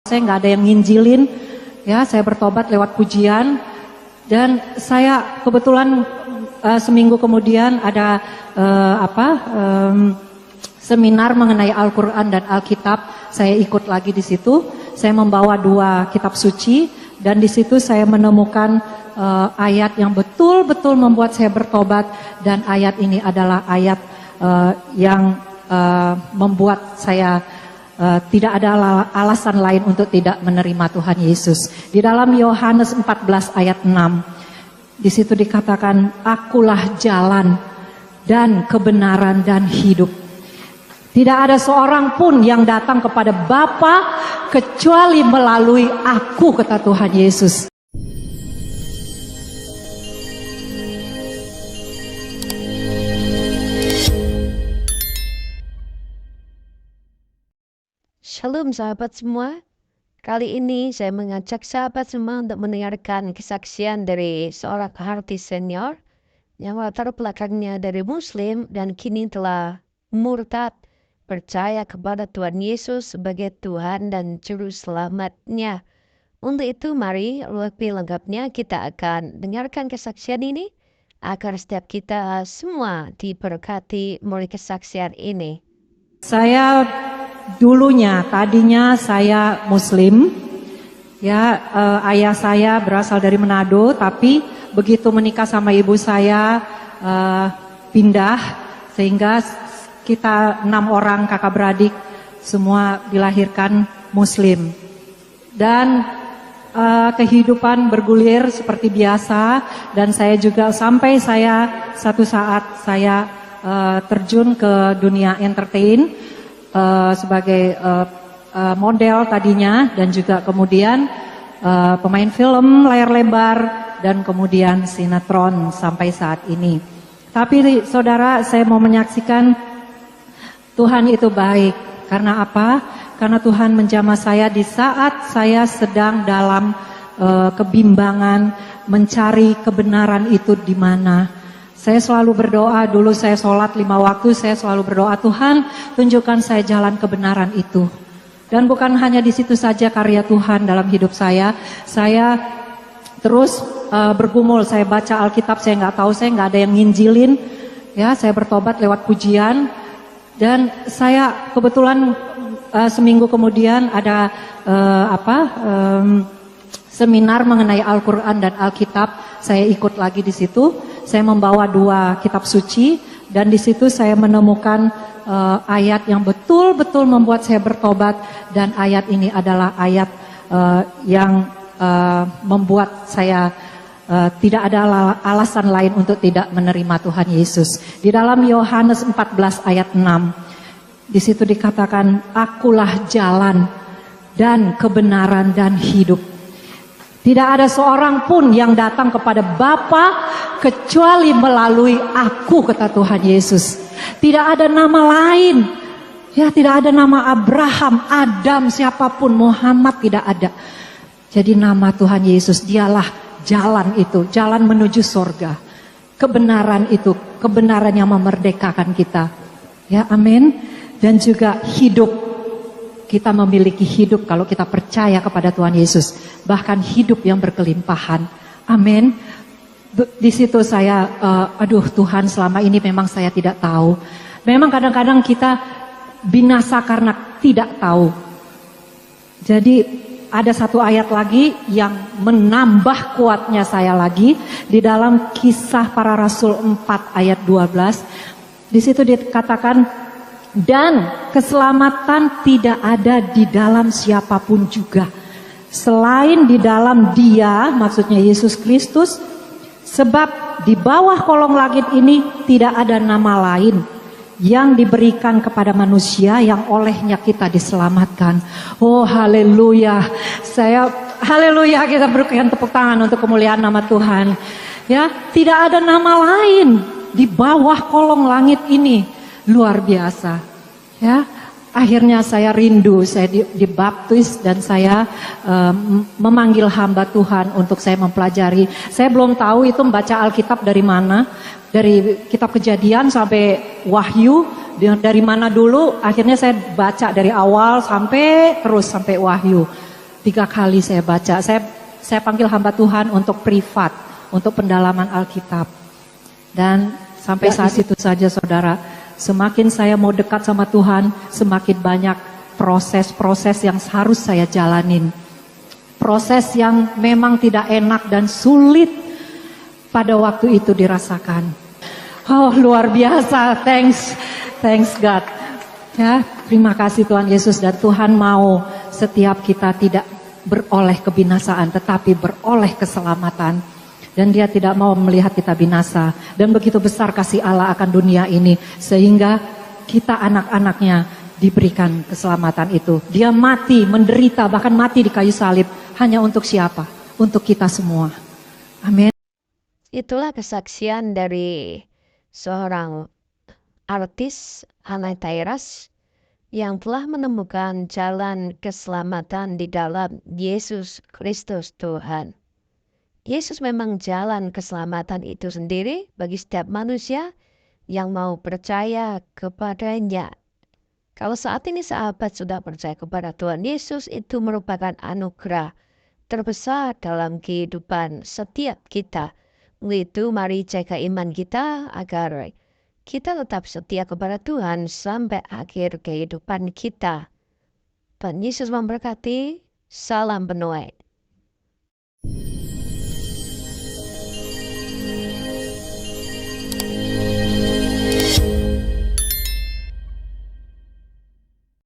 Saya nggak ada yang nginjilin, ya saya bertobat lewat pujian, dan saya kebetulan seminggu kemudian ada seminar mengenai Al-Quran dan Alkitab. Saya ikut lagi di situ. Saya membawa 2 kitab suci, dan di situ saya menemukan ayat yang betul-betul membuat saya bertobat, dan ayat ini adalah ayat yang membuat saya tidak ada alasan lain untuk tidak menerima Tuhan Yesus. Di dalam Yohanes 14 ayat 6, di situ dikatakan, "Akulah jalan dan kebenaran dan hidup. Tidak ada seorang pun yang datang kepada Bapa kecuali melalui aku," kata Tuhan Yesus. Shalom sahabat semua. Kali ini saya mengajak sahabat semua untuk mendengarkan kesaksian dari seorang artis senior yang latar belakangnya dari Muslim dan kini telah murtad, percaya kepada Tuhan Yesus sebagai Tuhan dan Juru Selamatnya. Untuk itu mari lebih lengkapnya kita akan dengarkan kesaksian ini agar setiap kita semua diberkati melalui kesaksian ini. Tadinya saya Muslim, ya ayah saya berasal dari Manado, tapi begitu menikah sama ibu saya pindah, sehingga kita 6 orang kakak beradik semua dilahirkan Muslim, dan kehidupan bergulir seperti biasa, dan saya juga sampai satu saat saya terjun ke dunia entertain. Sebagai model tadinya, dan juga kemudian pemain film layar lebar, dan kemudian sinetron sampai saat ini. Tapi saudara, saya mau menyaksikan Tuhan itu baik. Karena apa? Karena Tuhan menjamah saya di saat saya sedang dalam kebimbangan mencari kebenaran itu di mana. Saya selalu berdoa, dulu saya sholat 5 waktu, saya selalu berdoa, Tuhan tunjukkan saya jalan kebenaran itu. Dan bukan hanya di situ saja karya Tuhan dalam hidup saya terus bergumul, saya baca Alkitab, saya nggak ada yang nginjilin, ya saya bertobat lewat pujian, dan saya kebetulan seminggu kemudian ada seminar mengenai Al-Quran dan Alkitab. Saya ikut lagi di situ. Saya membawa 2 kitab suci, dan di situ saya menemukan ayat yang betul-betul membuat saya bertobat, dan ayat ini adalah ayat yang membuat saya tidak ada alasan lain untuk tidak menerima Tuhan Yesus. Di dalam Yohanes 14 ayat 6, di situ dikatakan, "Akulah jalan dan kebenaran dan hidup. Tidak ada seorang pun yang datang kepada Bapa kecuali melalui aku," kata Tuhan Yesus. Tidak ada nama lain. Ya, tidak ada nama Abraham, Adam, siapapun, Muhammad, tidak ada. Jadi nama Tuhan Yesus, dialah jalan itu, jalan menuju surga. Kebenaran itu, kebenaran yang memerdekakan kita. Ya, amin. Dan juga hidup. Kita memiliki hidup kalau kita percaya kepada Tuhan Yesus. Bahkan hidup yang berkelimpahan. Amin. Di situ saya, Tuhan, selama ini memang saya tidak tahu. Memang kadang-kadang kita binasa karena tidak tahu. Jadi ada satu ayat lagi yang menambah kuatnya saya lagi. Di dalam Kisah Para Rasul 4 ayat 12. Di situ dikatakan, "Dan keselamatan tidak ada di dalam siapapun juga, selain di dalam Dia," maksudnya Yesus Kristus, "sebab di bawah kolong langit ini tidak ada nama lain yang diberikan kepada manusia yang olehnya kita diselamatkan." Oh haleluya. Haleluya, kita berikan tepuk tangan untuk kemuliaan nama Tuhan. Ya, tidak ada nama lain di bawah kolong langit ini. Luar biasa, ya. Akhirnya saya rindu, saya dibaptis, dan saya memanggil hamba Tuhan untuk saya mempelajari. Saya belum tahu itu membaca Alkitab dari mana, dari kitab Kejadian sampai Wahyu, dari mana dulu. Akhirnya saya baca dari awal sampai Wahyu. 3 kali saya baca. Saya panggil hamba Tuhan untuk privat, untuk pendalaman Alkitab. Dan sampai saat itu saja saudara, semakin saya mau dekat sama Tuhan, semakin banyak proses-proses yang harus saya jalanin. Proses yang memang tidak enak dan sulit pada waktu itu dirasakan. Oh, luar biasa. Thanks God. Ya, terima kasih Tuhan Yesus, dan Tuhan mau setiap kita tidak beroleh kebinasaan tetapi beroleh keselamatan. Dan Dia tidak mau melihat kita binasa. Dan begitu besar kasih Allah akan dunia ini sehingga kita anak-anaknya diberikan keselamatan itu. Dia mati, menderita, bahkan mati di kayu salib hanya untuk siapa? Untuk kita semua. Amin. Itulah kesaksian dari seorang artis, Hanai Tairas, yang telah menemukan jalan keselamatan di dalam Yesus Kristus Tuhan. Yesus memang jalan keselamatan itu sendiri bagi setiap manusia yang mau percaya kepadanya. Kalau saat ini sahabat sudah percaya kepada Tuhan Yesus, itu merupakan anugerah terbesar dalam kehidupan setiap kita. Itu mari jaga iman kita agar kita tetap setia kepada Tuhan sampai akhir kehidupan kita. Tuhan Yesus memberkati. Salam Benuai.